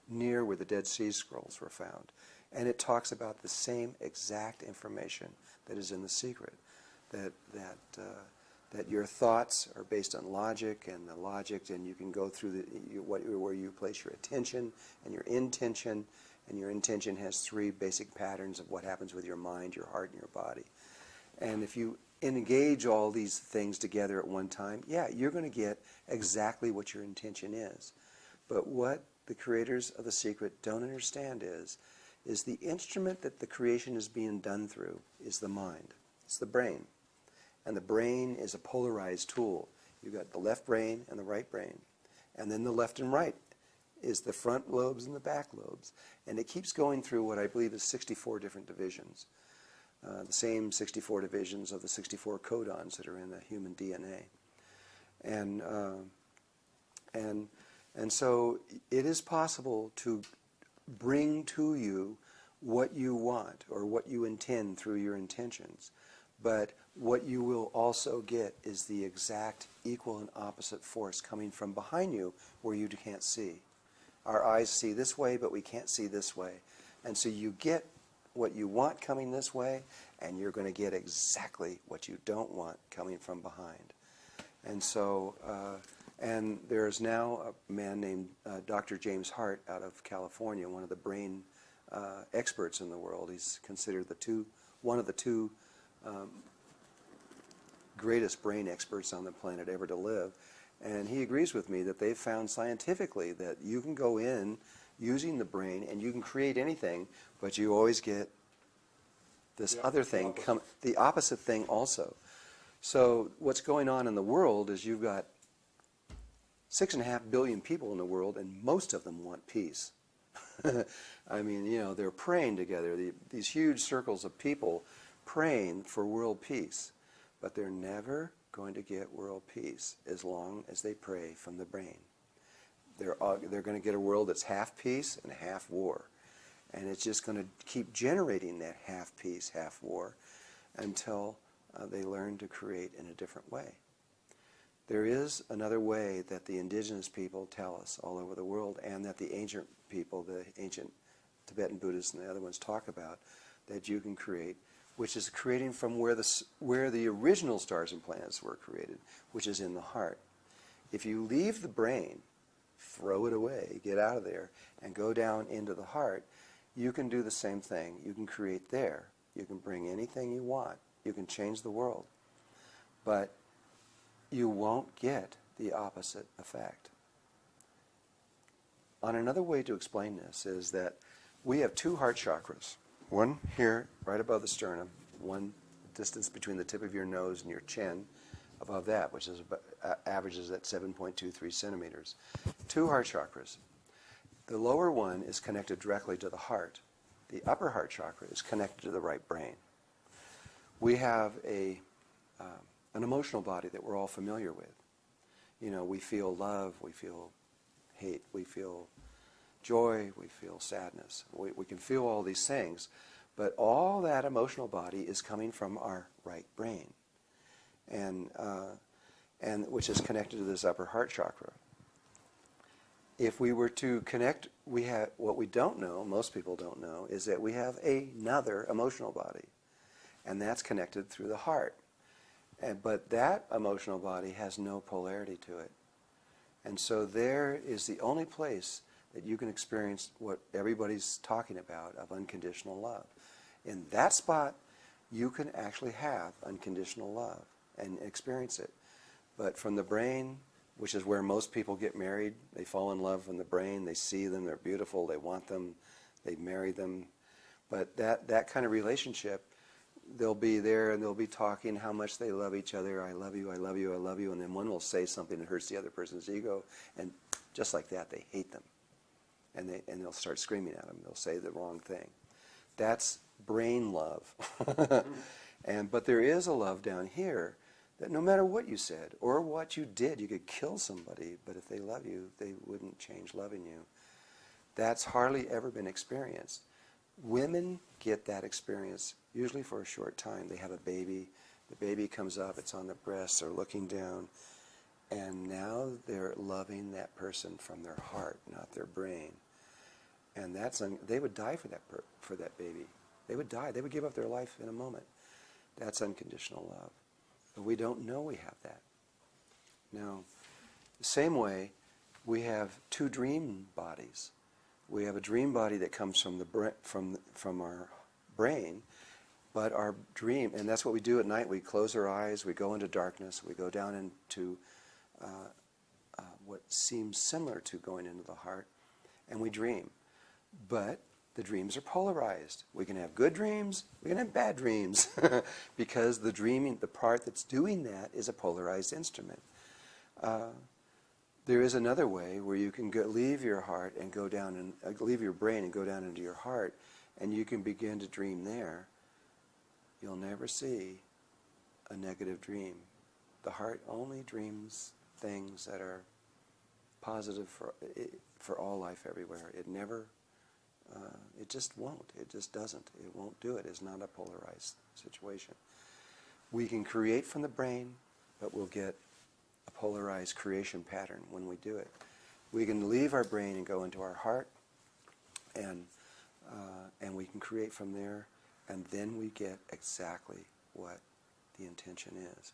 near where the Dead Sea Scrolls were found. And it talks about the same exact information that is in the secret, that your thoughts are based on logic, and the logic, and you can go through where you place your attention and your intention, and your intention has three basic patterns of what happens with your mind, your heart, and your body. And if you engage all these things together at one time, yeah, you're going to get exactly what your intention is. But what the creators of the secret don't understand is the instrument that the creation is being done through is the mind. It's the brain. And the brain is a polarized tool. You've got the left brain and the right brain. And then the left and right is the front lobes and the back lobes. And it keeps going through what I believe is 64 different divisions. The same 64 divisions of the 64 codons that are in the human DNA. And so it is possible to bring to you what you want or what you intend through your intentions. But what you will also get is the exact equal and opposite force coming from behind you where you can't see. Our eyes see this way, but we can't see this way. And so you get what you want coming this way, and you're going to get exactly what you don't want coming from behind. And so, and there's now a man named Dr. James Hart out of California, one of the brain experts in the world. He's considered one of the two greatest brain experts on the planet ever to live. And he agrees with me that they've found scientifically that you can go in using the brain and you can create anything, but you always get this other thing, the opposite thing also. So what's going on in the world is you've got 6.5 billion people in the world, and most of them want peace. I mean, you know, they're praying together, these huge circles of people praying for world peace. But they're never going to get world peace as long as they pray from the brain. They're going to get a world that's half peace and half war. And it's just going to keep generating that half peace, half war until they learn to create in a different way. There is another way that the indigenous people tell us all over the world, and that the ancient people, the ancient Tibetan Buddhists and the other ones talk about, that you can create, which is creating from where the original stars and planets were created, which is in the heart. If you leave the brain, throw it away, get out of there, and go down into the heart, you can do the same thing. You can create there. You can bring anything you want. You can change the world. But you won't get the opposite effect. On another way to explain this is that we have two heart chakras. One here, right above the sternum, one distance between the tip of your nose and your chin, above that, which is averages at 7.23 centimeters. Two heart chakras. The lower one is connected directly to the heart. The upper heart chakra is connected to the right brain. We have an emotional body that we're all familiar with. You know, we feel love, we feel hate, we feel joy, we feel sadness. We can feel all these things, but all that emotional body is coming from our right brain, and which is connected to this upper heart chakra. If we were to connect, what we don't know, most people don't know, is that we have another emotional body, and that's connected through the heart. But that emotional body has no polarity to it. And so there is the only place that you can experience what everybody's talking about of unconditional love. In that spot, you can actually have unconditional love and experience it. But from the brain, which is where most people get married, they fall in love from the brain, they see them, they're beautiful, they want them, they marry them. But that kind of relationship, they'll be there and they'll be talking how much they love each other. I love you, I love you, I love you. And then one will say something that hurts the other person's ego. And just like that, they hate them. And they'll start screaming at them. They'll say the wrong thing. That's brain love. But there is a love down here that no matter what you said or what you did, you could kill somebody, but if they love you, they wouldn't change loving you. That's hardly ever been experienced. Women get that experience usually for a short time. They have a baby. The baby comes up. It's on the breast. They're looking down. And now they're loving that person from their heart, not their brain. And they would die for that baby. They would die. They would give up their life in a moment. That's unconditional love. But we don't know we have that. Now, the same way, we have two dream bodies. We have a dream body that comes from our brain, but our dream, and that's what we do at night. We close our eyes, we go into darkness, we go down into what seems similar to going into the heart, and we dream. But the dreams are polarized. We can have good dreams, we can have bad dreams, because the dreaming, the part that's doing that is a polarized instrument. There is another way where you can leave your heart and go down and leave your brain and go down into your heart, and you can begin to dream there. You'll never see a negative dream. The heart only dreams things that are positive for all life everywhere. It never, it just won't. It just doesn't. It won't do it. It's not a polarized situation. We can create from the brain, but we'll get a polarized creation pattern when we do it. We can leave our brain and go into our heart, and we can create from there, and then we get exactly what the intention is.